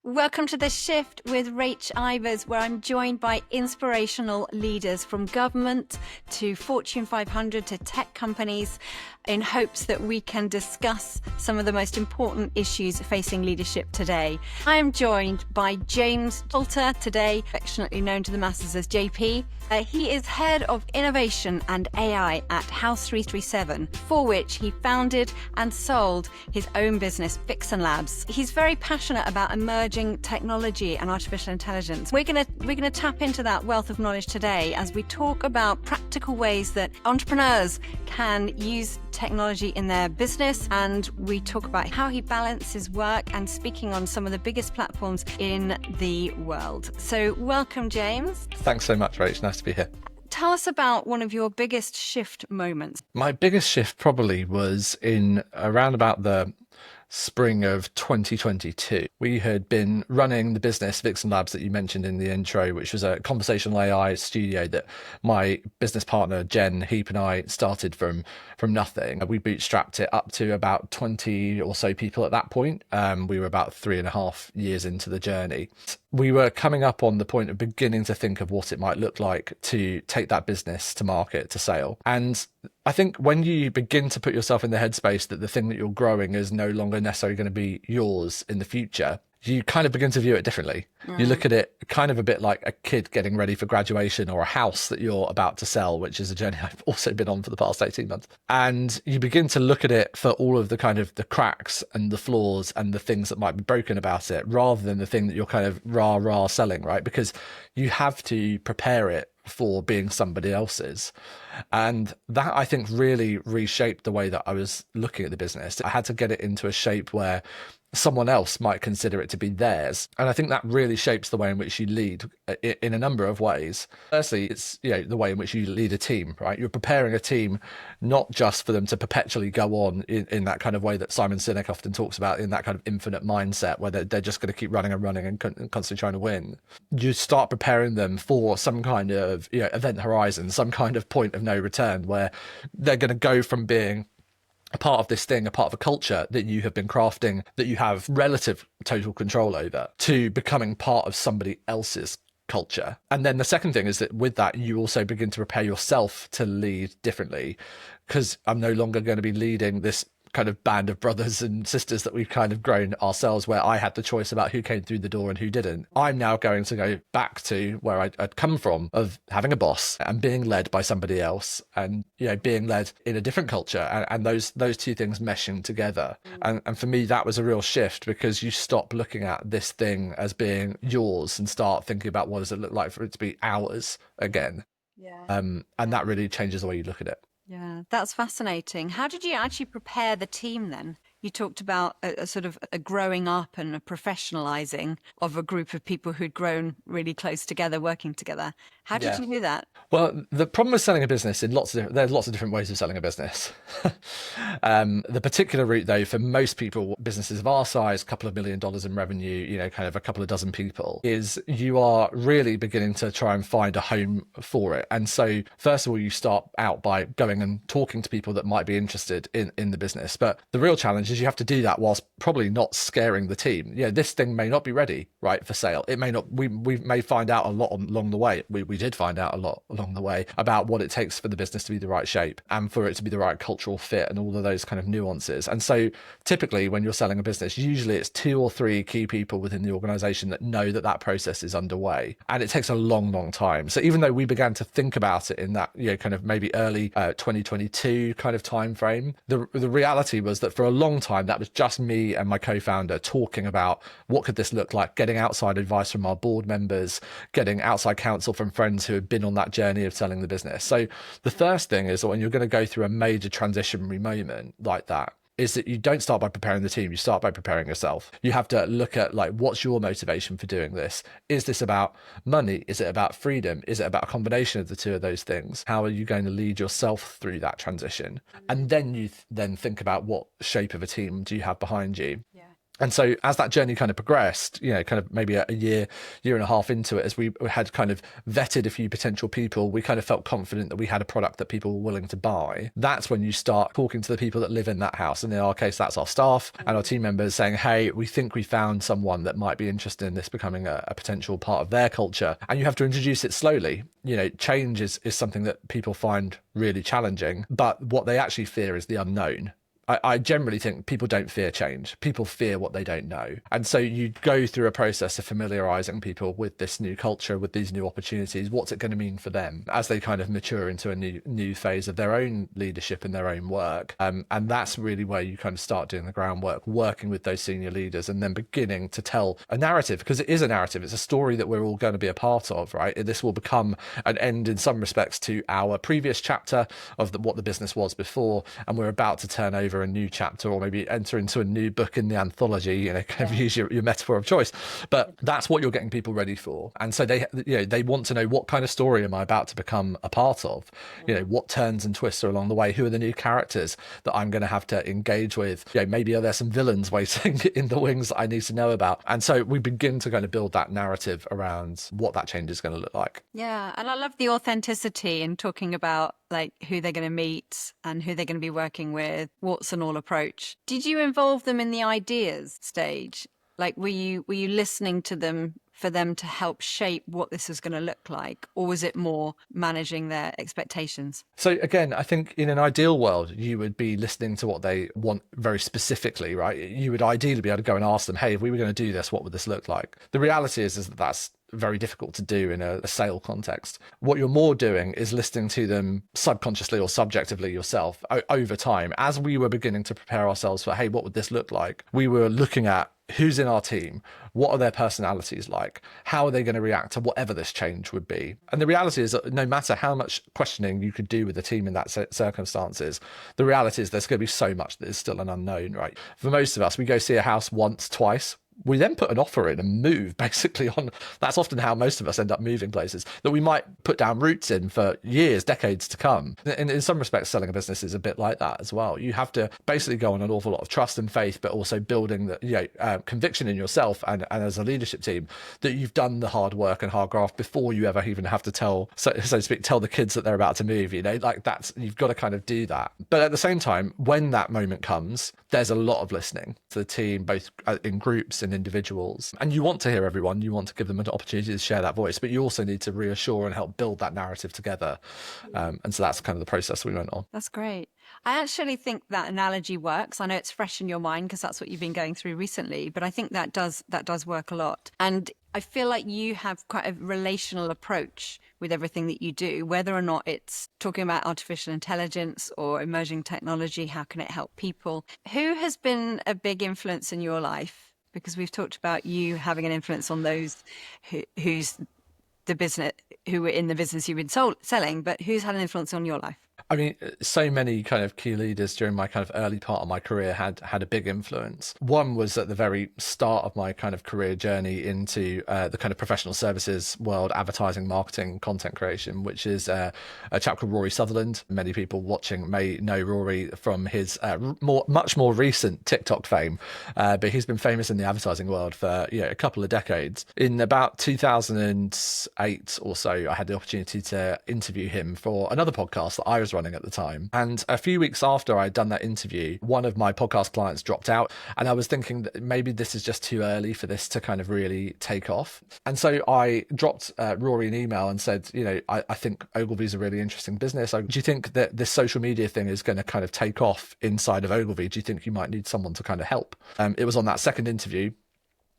Welcome to The Shift with Rach Ivers, where I'm joined by inspirational leaders from government to Fortune 500 to tech companies in hopes that we can discuss some of the most important issues facing leadership today. I am joined by James Poulter today, affectionately known to the masses as JP. He is head of innovation and AI at House 337, for which he founded and sold his own business, Vixen Labs. He's very passionate about emerging technology and artificial intelligence. We're gonna tap into that wealth of knowledge today as we talk about practical ways that entrepreneurs can use technology in their business, and we talk about how he balances work and speaking on some of the biggest platforms in the world. So welcome, James. Thanks so much, Rach. Nice to be here. Tell us about one of your biggest shift moments. My biggest shift probably was in around about the spring of 2022. We had been running the business Vixen Labs that you mentioned in the intro, which was a conversational AI studio that my business partner Jen Heap and I started from nothing. We bootstrapped it up to about 20 or so people at that point. We were about 3.5 years into the journey. We were coming up on the point of beginning to think of what it might look like to take that business to market, to sale. And I think when you begin to put yourself in the headspace that the thing that you're growing is no longer necessarily going to be yours in the future, you kind of begin to view it differently. You look at it kind of a bit like a kid getting ready for graduation, or a house that you're about to sell, which is a journey I've also been on for the past 18 months. And you begin to look at it for all of the kind of the cracks and the flaws and the things that might be broken about it, rather than the thing that you're kind of rah selling, right? Because you have to prepare it for being somebody else's. And that, I think, really reshaped the way that I was looking at the business. I had to get it into a shape where someone else might consider it to be theirs. And I think that really shapes the way in which you lead in a number of ways. Firstly, it's the way in which you lead a team, right? You're preparing a team not just for them to perpetually go on in that kind of way that Simon Sinek often talks about, in that kind of infinite mindset where they're just going to keep running and constantly trying to win. You start preparing them for some kind of event horizon, some kind of point of no return, where they're going to go from being a part of this thing, a part of a culture that you have been crafting, that you have relative total control over, to becoming part of somebody else's culture. And then the second thing is that with that, you also begin to prepare yourself to lead differently, because I'm no longer going to be leading this kind of band of brothers and sisters that we've kind of grown ourselves, where I had the choice about who came through the door and who didn't. I'm now going to go back to where I'd come from, of having a boss and being led by somebody else, and being led in a different culture, and those two things meshing together. And for me, that was a real shift, because you stop looking at this thing as being yours and start thinking about what does it look like for it to be ours again. And that really changes the way you look at it. Yeah, that's fascinating. How did you actually prepare the team then? You talked about a sort of a growing up and a professionalizing of a group of people who'd grown really close together, working together. How did you do that? Well, the problem with selling a business, there's lots of different ways of selling a business. The particular route, though, for most people, businesses of our size, a couple of $1 million in revenue, kind of a couple of dozen people, is you are really beginning to try and find a home for it. And so, first of all, you start out by going and talking to people that might be interested in the business. But the real challenge is you have to do that whilst probably not scaring the team. This thing may not be ready, right, for sale. It may not. We may find out a lot along the way. We did find out a lot along the way about what it takes for the business to be the right shape and for it to be the right cultural fit and all of those kind of nuances. And so typically when you're selling a business, usually it's 2 or 3 key people within the organization that know that process is underway. And it takes a long time. So even though we began to think about it in that, kind of maybe early 2022 kind of time frame, the reality was that for a long time, that was just me and my co-founder talking about what could this look like, getting outside advice from our board members, getting outside counsel from friends who had been on that journey of selling the business. So the first thing is, when you're going to go through a major transitionary moment like that, is that you don't start by preparing the team, you start by preparing yourself. You have to look at what's your motivation for doing this? Is this about money? Is it about freedom? Is it about a combination of the two of those things? How are you going to lead yourself through that transition? And then you then think about what shape of a team do you have behind you? And so as that journey kind of progressed, kind of maybe a year and a half into it, as we had kind of vetted a few potential people, we kind of felt confident that we had a product that people were willing to buy. That's when you start talking to the people that live in that house. And in our case, that's our staff and our team members, saying, hey, we think we found someone that might be interested in this becoming a potential part of their culture. And you have to introduce it slowly. Change is something that people find really challenging, but what they actually fear is the unknown. I generally think people don't fear change. People fear what they don't know. And so you go through a process of familiarizing people with this new culture, with these new opportunities. What's it going to mean for them as they kind of mature into a new phase of their own leadership and their own work? And that's really where you kind of start doing the groundwork, working with those senior leaders and then beginning to tell a narrative, because it is a narrative. It's a story that we're all going to be a part of, right? This will become an end in some respects to our previous chapter of what the business was before. And we're about to turn over a new chapter, or maybe enter into a new book in the anthology, kind of use your metaphor of choice. But that's what you're getting people ready for. And so they want to know, what kind of story am I about to become a part of? What turns and twists are along the way? Who are the new characters that I'm going to have to engage with? Maybe are there some villains waiting in the wings that I need to know about? And so we begin to kind of build that narrative around what that change is going to look like. Yeah. And I love the authenticity in talking about like who they're going to meet and who they're going to be working with, what's an all approach. Did you involve them in the ideas stage? Like, were you listening to them for them to help shape what this is going to look like? Or was it more managing their expectations? So again, I think in an ideal world, you would be listening to what they want very specifically, right? You would ideally be able to go and ask them, hey, if we were going to do this, what would this look like? The reality is that that's very difficult to do in a sale context. What you're more doing is listening to them subconsciously or subjectively yourself over time. As we were beginning to prepare ourselves for, hey, what would this look like? We were looking at who's in our team, what are their personalities like, how are they going to react to whatever this change would be. And the reality is that no matter how much questioning you could do with the team in that circumstances, the reality is there's going to be so much that is still an unknown, right? For most of us, we go see a house once, twice. We then put an offer in and move basically on. That's often how most of us end up moving places, that we might put down roots in for years, decades to come. And in some respects, selling a business is a bit like that as well. You have to basically go on an awful lot of trust and faith, but also building the conviction in yourself and as a leadership team that you've done the hard work and hard graft before you ever even have to tell the kids that they're about to move. You've got to kind of do that. But at the same time, when that moment comes, there's a lot of listening to the team, both in groups and individuals. And you want to hear everyone, you want to give them an opportunity to share that voice, but you also need to reassure and help build that narrative together. And so that's kind of the process we went on. That's great. I actually think that analogy works. I know it's fresh in your mind because that's what you've been going through recently, but I think that does work a lot. And I feel like you have quite a relational approach with everything that you do, whether or not it's talking about artificial intelligence or emerging technology. How can it help people? Who has been a big influence in your life? Because we've talked about you having an influence on those who were in the business you've been selling, but who's had an influence on your life? I mean, so many kind of key leaders during my kind of early part of my career had a big influence. One was at the very start of my kind of career journey into the kind of professional services world, advertising, marketing, content creation, which is a chap called Rory Sutherland. Many people watching may know Rory from his much more recent TikTok fame, but he's been famous in the advertising world for a couple of decades. In about 2008 or so, I had the opportunity to interview him for another podcast that I was running at the time. And a few weeks after I'd done that interview, one of my podcast clients dropped out. And I was thinking that maybe this is just too early for this to kind of really take off. And so I dropped Rory an email and said, I think Ogilvy's a really interesting business. Do you think that this social media thing is going to kind of take off inside of Ogilvy? Do you think you might need someone to kind of help? It was on that second interview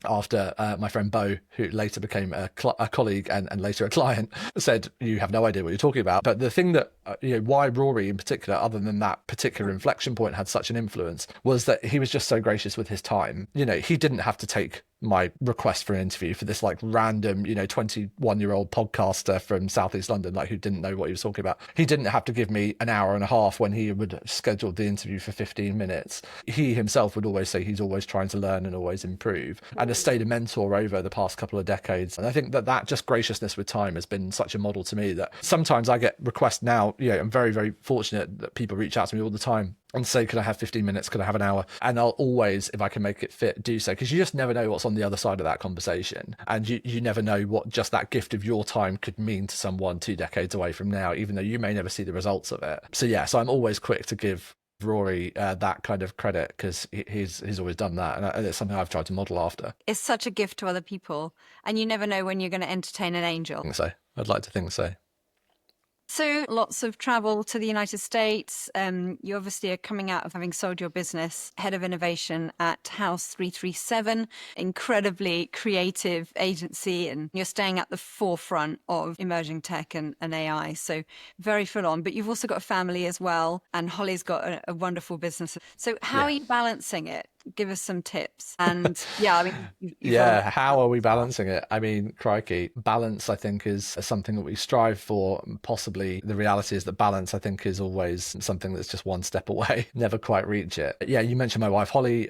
after my friend Bo, who later became a colleague and later a client, said, you have no idea what you're talking about. But the thing that, why Rory in particular, other than that particular inflection point, had such an influence was that he was just so gracious with his time. He didn't have to take my request for an interview for this like random 21-year-old podcaster from Southeast London, who didn't know what he was talking about. He didn't have to give me an hour and a half when he would schedule the interview for 15 minutes. He himself would always say he's always trying to learn and always improve, and has stayed a mentor over the past couple of decades. And I think that just graciousness with time has been such a model to me that sometimes I get requests now. I'm very, very fortunate that people reach out to me all the time and say, can I have 15 minutes? Can I have an hour? And I'll always, if I can make it fit, do so, because you just never know what's on the other side of that conversation. And you never know what just that gift of your time could mean to someone 2 decades away from now, even though you may never see the results of it. So yeah, so I'm always quick to give Rory that kind of credit, because he's always done that, and it's something I've tried to model after. It's such a gift to other people, and you never know when you're going to entertain an angel. I think so. I'd like to think so. So lots of travel to the United States. You obviously are coming out of having sold your business, head of innovation at House 337, incredibly creative agency, and you're staying at the forefront of emerging tech and AI. So very full on, but you've also got a family as well. And Holly's got a wonderful business. So how are you balancing it? Give us some tips. And yeah, I mean, how are we balancing it? I mean, crikey, balance, I think, is something that we strive for. Possibly the reality is that balance, I think, is always something that's just one step away, never quite reach it. Yeah, you mentioned my wife, Holly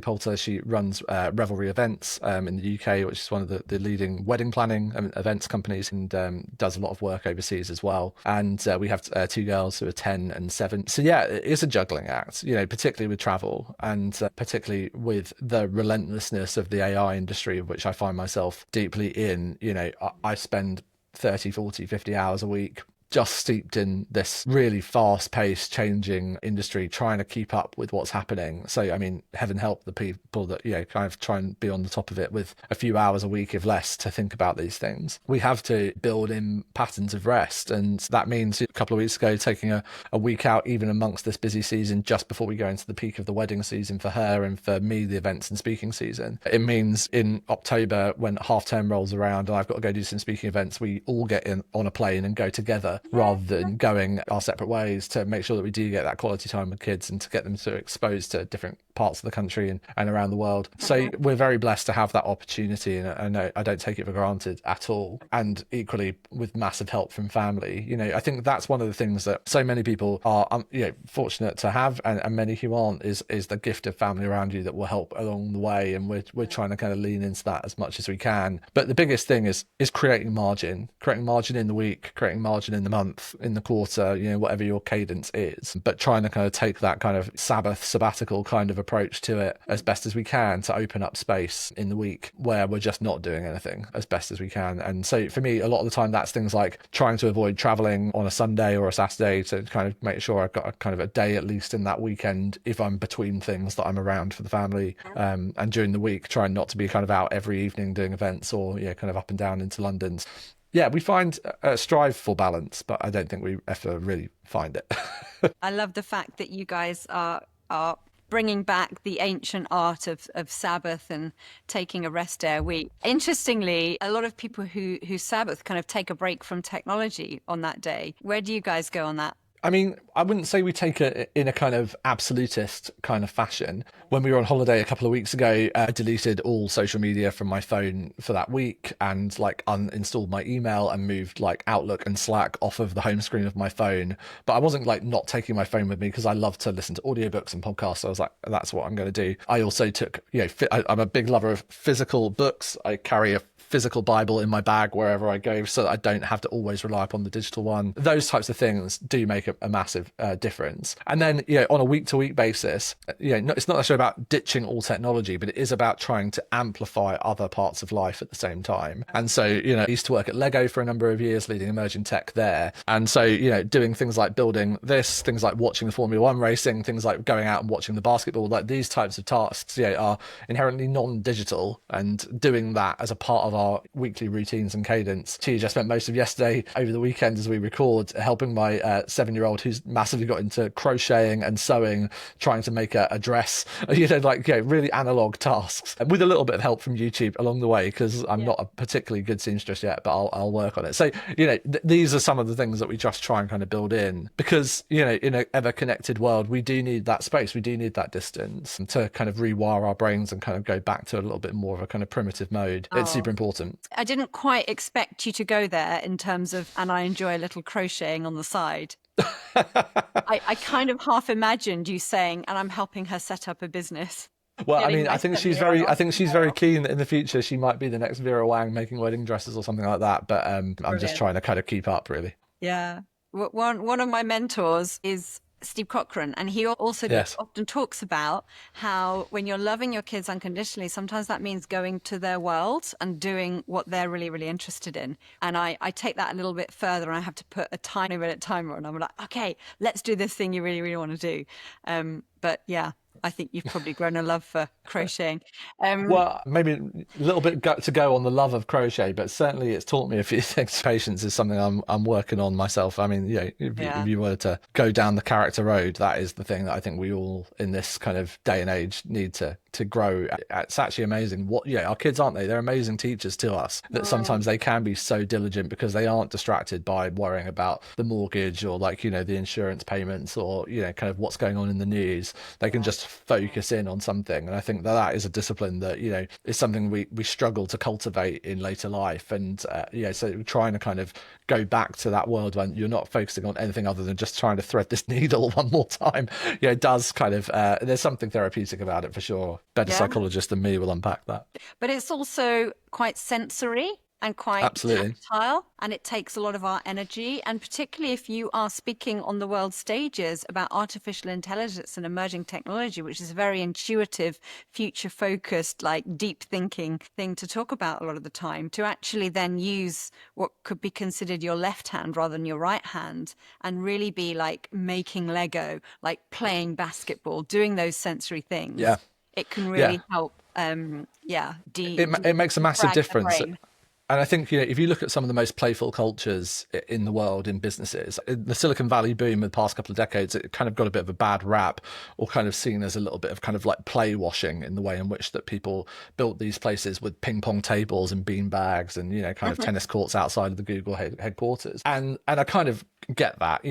Poulter. She runs Revelry Events in the UK, which is one of the leading wedding planning events companies, and does a lot of work overseas as well. And we have 2 girls who are 10 and 7. So yeah, it is a juggling act, particularly with travel, and particularly with the relentlessness of the AI industry, of which I find myself deeply in. I spend 30, 40, 50 hours a week just steeped in this really fast-paced changing industry, trying to keep up with what's happening. So I mean, heaven help the people that kind of try and be on the top of it with a few hours a week, if less, to think about these things. We have to build in patterns of rest, and that means a couple of weeks ago taking a week out, even amongst this busy season, just before we go into the peak of the wedding season for her, and for me the events and speaking season. It means in October, when half term rolls around and I've got to go do some speaking events, we all get in on a plane and go together, rather than going our separate ways, to make sure that we do get that quality time with kids and to get them to exposed to different parts of the country and around the world. So we're very blessed to have that opportunity, and I don't take it for granted at all. And equally, with massive help from family, I think that's one of the things that so many people are fortunate to have, and many who aren't, is the gift of family around you that will help along the way. And we're trying to kind of lean into that as much as we can. But the biggest thing is creating margin in the week, creating margin in the month, in the quarter, whatever your cadence is, but trying to kind of take that kind of sabbatical kind of approach to it as best as we can, to open up space in the week where we're just not doing anything, as best as we can. And so for me, a lot of the time, that's things like trying to avoid traveling on a Sunday or a Saturday, to kind of make sure I've got a kind of a day at least in that weekend, if I'm between things, that I'm around for the family. And during the week, trying not to be kind of out every evening doing events, or kind of up and down into London. Yeah, we find strive for balance, but I don't think we ever really find it. I love the fact that you guys are bringing back the ancient art of Sabbath and taking a rest day a week. Interestingly, a lot of people who Sabbath kind of take a break from technology on that day. Where do you guys go on that? I mean, I wouldn't say we take it in a kind of absolutist kind of fashion. When we were on holiday a couple of weeks ago, I deleted all social media from my phone for that week, and uninstalled my email and moved Outlook and Slack off of the home screen of my phone. But I wasn't not taking my phone with me, because I love to listen to audiobooks and podcasts. So I was like, that's what I'm going to do. I also took, I'm a big lover of physical books. I carry a physical Bible in my bag wherever I go, so that I don't have to always rely upon the digital one. Those types of things do make a massive difference. And then, on a week-to-week basis, it's not necessarily about ditching all technology, but it is about trying to amplify other parts of life at the same time. And so, I used to work at Lego for a number of years, leading emerging tech there. And so, doing things like building this, things like watching the Formula One racing, things like going out and watching the basketball, these types of tasks, are inherently non-digital, and doing that as a part of our weekly routines and cadence. I spent most of yesterday, over the weekend as we record, helping my 7-year-old, who's massively got into crocheting and sewing, trying to make a dress, really analog tasks, with a little bit of help from YouTube along the way, because I'm not a particularly good seamstress yet, but I'll work on it. So, these are some of the things that we just try and kind of build in, because, in an ever connected world, we do need that space, we do need that distance to kind of rewire our brains and kind of go back to a little bit more of a kind of primitive mode. It's super important. I didn't quite expect you to go there in terms of, and I enjoy a little crocheting on the side. I kind of half imagined you saying, and I'm helping her set up a business. Well, I mean, I think she's very keen that in the future she might be the next Vera Wang making wedding dresses or something like that. But I'm just trying to kind of keep up, really. Yeah. One of my mentors is Steve Cochran, and he also Yes. often talks about how when you're loving your kids unconditionally, sometimes that means going to their world and doing what they're really, really interested in. And I take that a little bit further, and I have to put a tiny minute timer on. I'm like, okay, let's do this thing you really, really want to do. But yeah, I think you've probably grown a love for crocheting. Well, maybe a little bit to go on the love of crochet, but certainly it's taught me a few things. Patience is something I'm working on myself. I mean, if you were to go down the character road, that is the thing that I think we all in this kind of day and age need to grow. It's actually amazing what, our kids, aren't they? They're amazing teachers to us, that sometimes they can be so diligent because they aren't distracted by worrying about the mortgage or the insurance payments or, kind of what's going on in the news. They can just focus in on something. And I think that is a discipline that, is something we struggle to cultivate in later life. And, so trying to kind of go back to that world when you're not focusing on anything other than just trying to thread this needle one more time, it does kind of, there's something therapeutic about it for sure. Better psychologist than me will unpack that. But it's also quite sensory and quite Absolutely tactile, and it takes a lot of our energy. And particularly if you are speaking on the world stages about artificial intelligence and emerging technology, which is a very intuitive, future focused, like deep thinking thing to talk about a lot of the time, to actually then use what could be considered your left hand rather than your right hand and really be like making Lego, like playing basketball, doing those sensory things. Yeah. It can really help. It makes a massive difference. And I think, if you look at some of the most playful cultures in the world in businesses, the Silicon Valley boom of the past couple of decades, it kind of got a bit of a bad rap, or kind of seen as a little bit of kind of like play washing in the way in which that people built these places with ping pong tables and bean bags and, kind of tennis courts outside of the Google headquarters. And I kind of get that,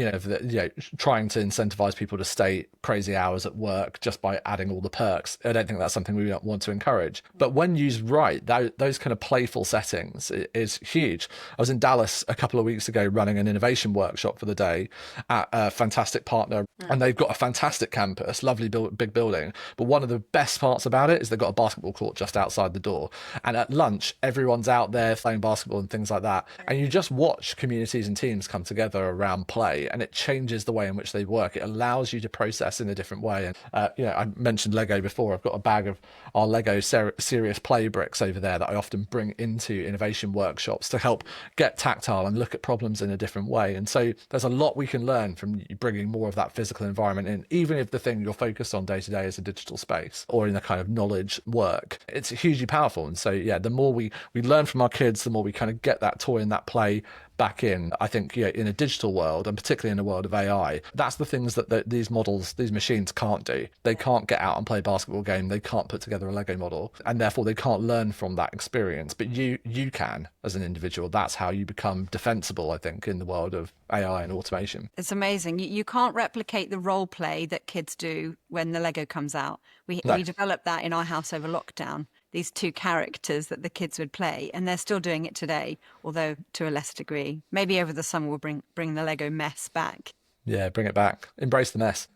trying to incentivize people to stay crazy hours at work just by adding all the perks. I don't think that's something we want to encourage. But when used right, those kind of playful settings is huge. I was in Dallas a couple of weeks ago running an innovation workshop for the day at a fantastic partner, and they've got a fantastic campus, lovely big building. But one of the best parts about it is they've got a basketball court just outside the door. And at lunch, everyone's out there playing basketball and things like that. And you just watch communities and teams come together around play, and it changes the way in which they work. It allows you to process in a different way. And, I mentioned Lego before. I've got a bag of our Lego serious play bricks over there that I often bring into innovation workshops to help get tactile and look at problems in a different way. And so there's a lot we can learn from bringing more of that physical environment in, even if the thing you're focused on day to day is a digital space or in a kind of knowledge work. It's hugely powerful. And so, the more we learn from our kids, the more we kind of get that toy and that play back in. I think, in a digital world, and particularly in the world of AI, that's the things that these machines can't do. They can't get out and play a basketball game. They can't put together a Lego model, and therefore they can't learn from that experience. But you can, as an individual. That's how you become defensible, I think, in the world of AI and automation. It's amazing. You can't replicate the role play that kids do when the Lego comes out. We developed that in our house over lockdown. These two characters that the kids would play, and they're still doing it today, although to a lesser degree. Maybe over the summer we'll bring the Lego mess back. Yeah, bring it back. Embrace the mess.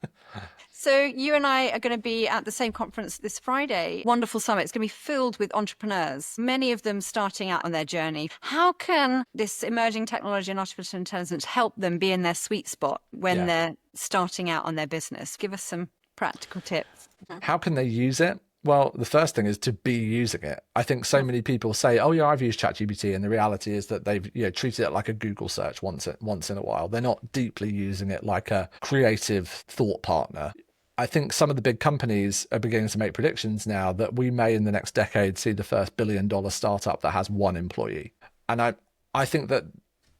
So you and I are going to be at the same conference this Friday. Wonderful summit. It's going to be filled with entrepreneurs, many of them starting out on their journey. How can this emerging technology and artificial intelligence help them be in their sweet spot when they're starting out on their business? Give us some practical tips. How can they use it? Well, the first thing is to be using it. I think so many people say, "Oh yeah, I've used ChatGPT," and the reality is that they've treated it like a Google search once in a while. They're not deeply using it like a creative thought partner. I think some of the big companies are beginning to make predictions now that we may in the next decade see the first billion-dollar startup that has one employee. And I think that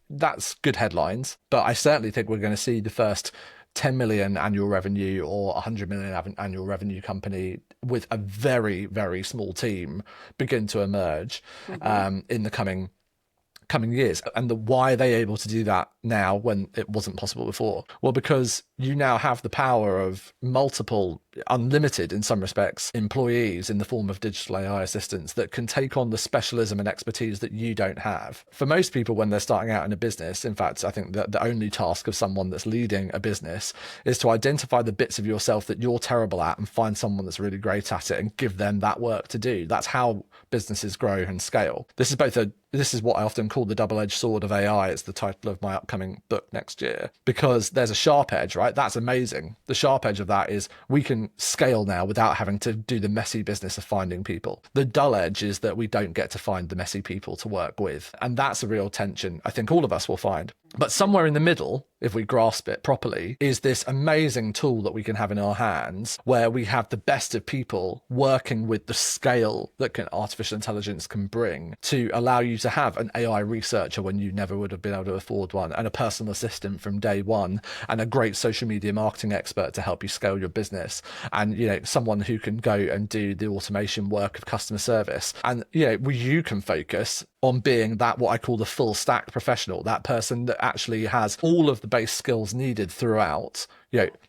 that's good headlines, but I certainly think we're going to see the first 10 million annual revenue or 100 million annual revenue company with a very, very small team begin to emerge in the coming years. And why are they able to do that now when it wasn't possible before? Well, because you now have the power of multiple unlimited in some respects employees in the form of digital AI assistants that can take on the specialism and expertise that you don't have. For most people, when they're starting out in a business, in fact, I think that the only task of someone that's leading a business is to identify the bits of yourself that you're terrible at and find someone that's really great at it and give them that work to do. That's how businesses grow and scale. This is what I often call the double-edged sword of AI. It's the title of my upcoming book next year, because there's a sharp edge, right? That's amazing. The sharp edge of that is we can scale now without having to do the messy business of finding people. The dull edge is that we don't get to find the messy people to work with. And that's a real tension I think all of us will find. But somewhere in the middle, if we grasp it properly, is this amazing tool that we can have in our hands where we have the best of people working with the scale that artificial intelligence can bring to allow you to have an AI researcher when you never would have been able to afford one, and a personal assistant from day one, and a great social media marketing expert to help you scale your business, and someone who can go and do the automation work of customer service. And you can focus on being that, what I call the full stack professional, that person that actually has all of the base skills needed throughout,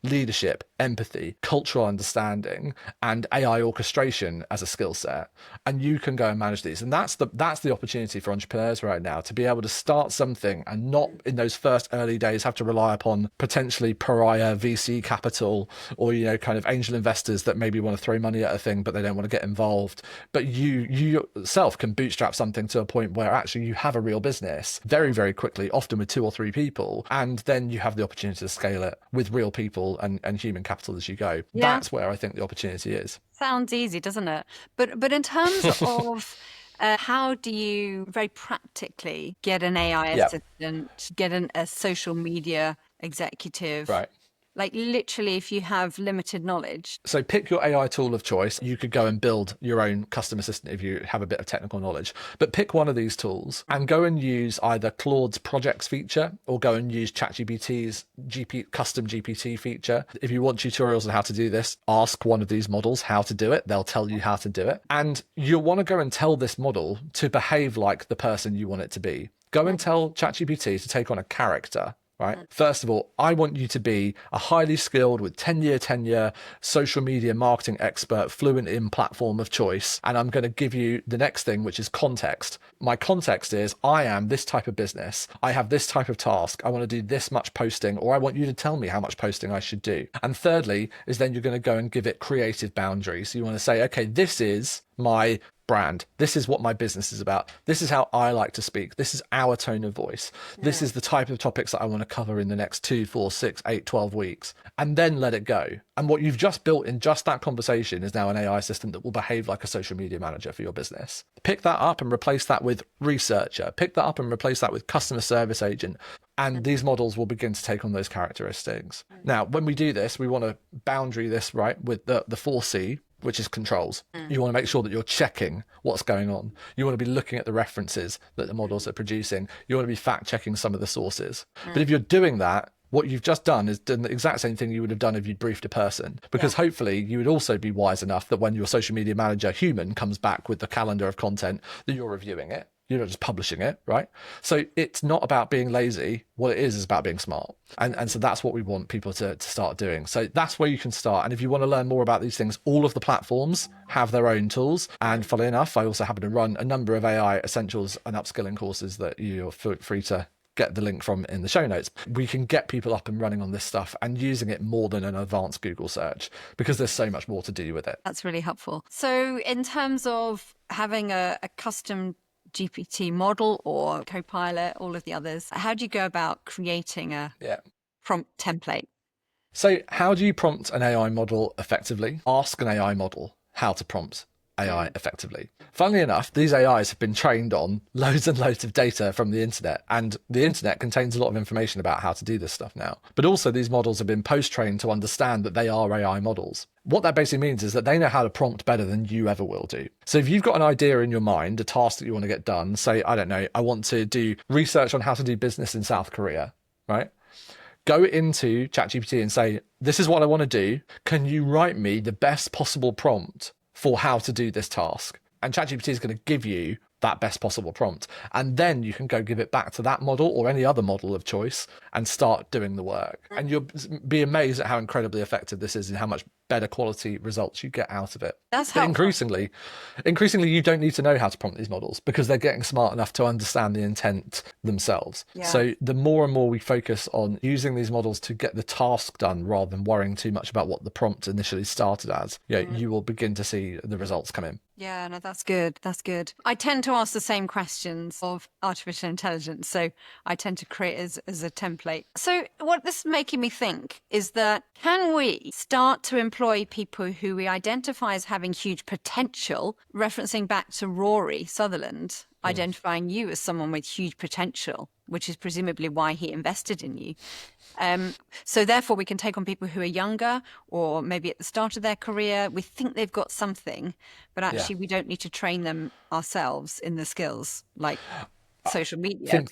leadership, empathy, cultural understanding, and AI orchestration as a skill set. And you can go and manage these. And that's the opportunity for entrepreneurs right now, to be able to start something and not in those first early days have to rely upon potentially pariah VC capital or, kind of angel investors that maybe want to throw money at a thing, but they don't want to get involved. But you yourself can bootstrap something to a point where actually you have a real business very, very quickly, often with 2 or 3 people. And then you have the opportunity to scale it with real people and human capital as you go. Yeah. That's where I think the opportunity is. Sounds easy, doesn't it? But in terms of how do you very practically get an AI assistant, get a social media executive? Right. Like literally, if you have limited knowledge. So pick your AI tool of choice. You could go and build your own custom assistant if you have a bit of technical knowledge, but pick one of these tools and go and use either Claude's projects feature or go and use ChatGPT's custom GPT feature. If you want tutorials on how to do this, ask one of these models how to do it. They'll tell you how to do it. And you'll want to go and tell this model to behave like the person you want it to be. Go and tell ChatGPT to take on a character. Right. First of all, I want you to be a highly skilled with 10-year tenure social media marketing expert, fluent in platform of choice. And I'm going to give you the next thing, which is context. My context is I am this type of business. I have this type of task. I want to do this much posting, or I want you to tell me how much posting I should do. And thirdly is then you're going to go and give it creative boundaries. So you want to say, okay, this is my brand. This is what my business is about. This is how I like to speak. This is our tone of voice. Yeah. This is the type of topics that I want to cover in the next 2, 4, 6, 8, 12 weeks. And then let it go. And what you've just built in just that conversation is now an AI assistant that will behave like a social media manager for your business. Pick that up and replace that with researcher. Pick that up and replace that with customer service agent. And these models will begin to take on those characteristics. Now, when we do this, we want to boundary this, right, with the 4C, which is controls. You want to make sure that you're checking what's going on. You want to be looking at the references that the models are producing. You want to be fact checking some of the sources. But if you're doing that, what you've just done is done the exact same thing you would have done if you'd briefed a person, because hopefully you would also be wise enough that when your social media manager human comes back with the calendar of content, that you're reviewing it. You're not just publishing it, right? So it's not about being lazy. What it is about being smart. And so that's what we want people to start doing. So that's where you can start. And if you want to learn more about these things, all of the platforms have their own tools. And funnily enough, I also happen to run a number of AI essentials and upskilling courses that you're free to get the link from in the show notes. We can get people up and running on this stuff and using it more than an advanced Google search, because there's so much more to do with it. That's really helpful. So in terms of having a custom GPT model or Copilot, all of the others, how do you go about creating a prompt template? So how do you prompt an AI model effectively? Ask an AI model how to prompt AI effectively. Funnily enough, these AIs have been trained on loads and loads of data from the internet, and the internet contains a lot of information about how to do this stuff now. But also these models have been post-trained to understand that they are AI models. What that basically means is that they know how to prompt better than you ever will do. So if you've got an idea in your mind, a task that you want to get done, say, I don't know, I want to do research on how to do business in South Korea, right? Go into ChatGPT and say, this is what I want to do. Can you write me the best possible prompt for how to do this task? And ChatGPT is going to give you that best possible prompt. And then you can go give it back to that model or any other model of choice and start doing the work. And you'll be amazed at how incredibly effective this is and how much better quality results you get out of it. That's But helpful. increasingly, you don't need to know how to prompt these models because they're getting smart enough to understand the intent themselves. Yeah. So the more and more we focus on using these models to get the task done rather than worrying too much about what the prompt initially started as, you will begin to see the results come in. Yeah, no, that's good. That's good. I tend to ask the same questions of artificial intelligence. So I tend to create as a template. So what this is making me think is that can we start to employ people who we identify as having huge potential, referencing back to Rory Sutherland, identifying you as someone with huge potential, which is presumably why he invested in you. So therefore we can take on people who are younger or maybe at the start of their career. We think they've got something, but actually we don't need to train them ourselves in the skills like social media.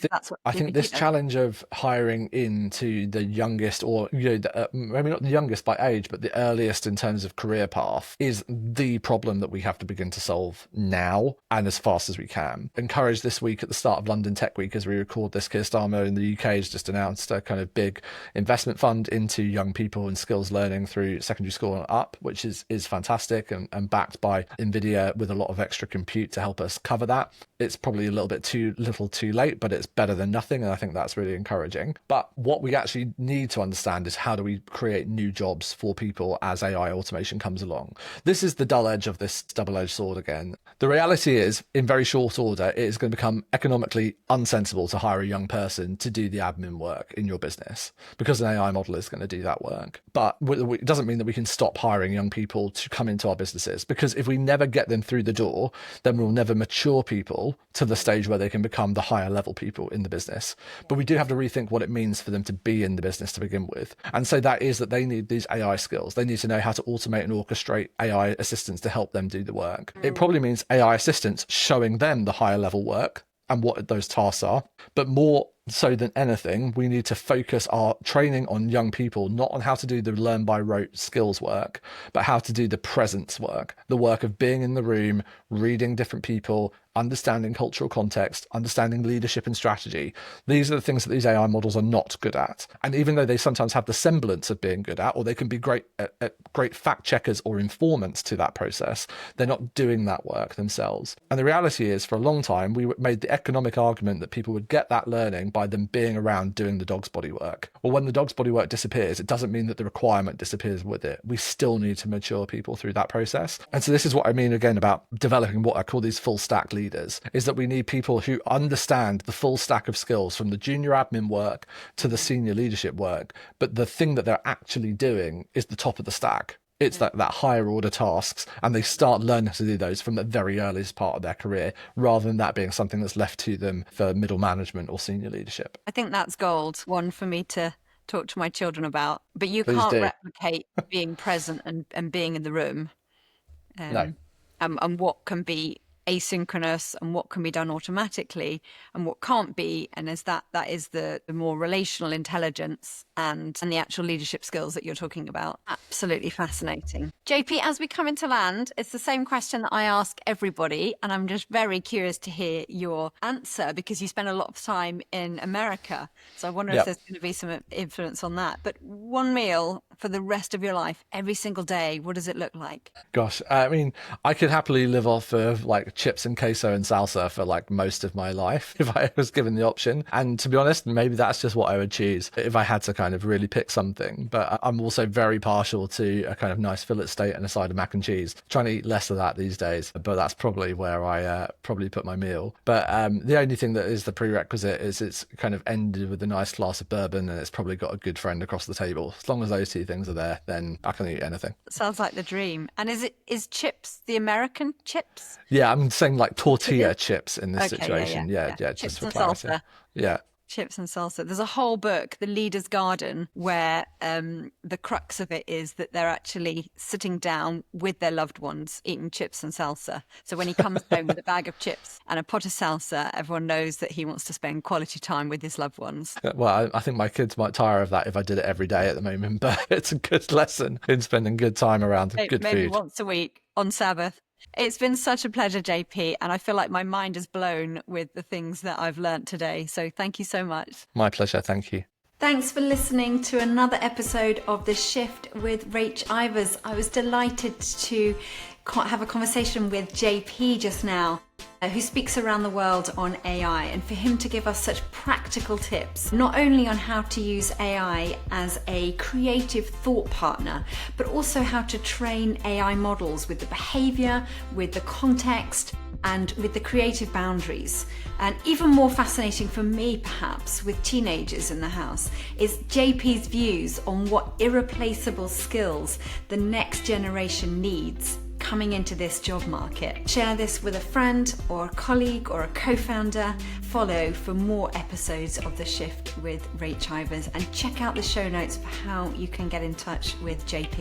I think this challenge of hiring into the youngest, or maybe not the youngest by age, but the earliest in terms of career path, is the problem that we have to begin to solve now and as fast as we can. Encouraged this week at the start of London Tech Week as we record this, Keir Starmer in the UK has just announced a kind of big investment fund into young people and skills learning through secondary school and up, which is fantastic and backed by NVIDIA with a lot of extra compute to help us cover that. It's probably a little bit too late, but it's better than nothing, and I think that's really encouraging. But what we actually need to understand is how do we create new jobs for people as AI automation comes along. This is the dull edge of this double-edged sword again. The reality is, in very short order, it is going to become economically unsensible to hire a young person to do the admin work in your business because an AI model is going to do that work. But it doesn't mean that we can stop hiring young people to come into our businesses, because if we never get them through the door, then we'll never mature people to the stage where they can become the higher level people in the business. But we do have to rethink what it means for them to be in the business to begin with. And so that is that they need these AI skills. They need to know how to automate and orchestrate AI assistants to help them do the work. It probably means AI assistants showing them the higher level work and what those tasks are. But more so than anything, we need to focus our training on young people, not on how to do the learn by rote skills work, but how to do the presence work, the work of being in the room, reading different people, understanding cultural context, understanding leadership and strategy. These are the things that these AI models are not good at. And even though they sometimes have the semblance of being good at, or they can be great fact checkers or informants to that process, they're not doing that work themselves. And the reality is, for a long time, we made the economic argument that people would get that learning by them being around doing the dog's body work. Well, when the dog's body work disappears, it doesn't mean that the requirement disappears with it. We still need to mature people through that process. And so this is what I mean again about developing what I call these full stack leaders, is that we need people who understand the full stack of skills from the junior admin work to the senior leadership work. But the thing that they're actually doing is the top of the stack. It's that higher order tasks, and they start learning to do those from the very earliest part of their career, rather than that being something that's left to them for middle management or senior leadership. I think that's gold, one for me to talk to my children about. But you Please can't do. replicate being present and being in the room. No. And what can be asynchronous and what can be done automatically and what can't be. And as that is the more relational intelligence and the actual leadership skills that you're talking about. Absolutely fascinating. JP, as we come into land, it's the same question that I ask everybody. And I'm just very curious to hear your answer, because you spend a lot of time in America. So I wonder if there's going to be some influence on that. But one meal for the rest of your life, every single day, what does it look like? Gosh, I mean, I could happily live off of like chips and queso and salsa for like most of my life if I was given the option. And to be honest, maybe that's just what I would choose if I had to kind of really pick something. But I'm also very partial to a kind of nice fillet steak and a side of mac and cheese. Trying to eat less of that these days, but that's probably where I probably put my meal. But the only thing that is the prerequisite is it's kind of ended with a nice glass of bourbon, and it's probably got a good friend across the table. As long as those two things are there, then I can eat anything. Sounds like the dream. And is chips the American chips? Yeah, I'm saying like tortilla chips in this situation. Yeah, Chips just for and clarity. salsa. Yeah. Chips and salsa. There's a whole book, The Leader's Garden, where the crux of it is that they're actually sitting down with their loved ones eating chips and salsa. So when he comes home with a bag of chips and a pot of salsa, everyone knows that he wants to spend quality time with his loved ones. Well, I think my kids might tire of that if I did it every day at the moment, but it's a good lesson in spending good time around good Maybe food. once a week on Sabbath. It's been such a pleasure, JP, and I feel like my mind is blown with the things that I've learnt today. So thank you so much. My pleasure. Thank you. Thanks for listening to another episode of The Shift with Rach Ivers. I was delighted to have a conversation with JP just now, who speaks around the world on AI, and for him to give us such practical tips, not only on how to use AI as a creative thought partner, but also how to train AI models with the behavior, with the context, and with the creative boundaries. And even more fascinating for me, perhaps, with teenagers in the house, is JP's views on what irreplaceable skills the next generation needs coming into this job market. Share this with a friend or a colleague or a co-founder. Follow for more episodes of The Shift with Rach Ivers, and check out the show notes for how you can get in touch with JP.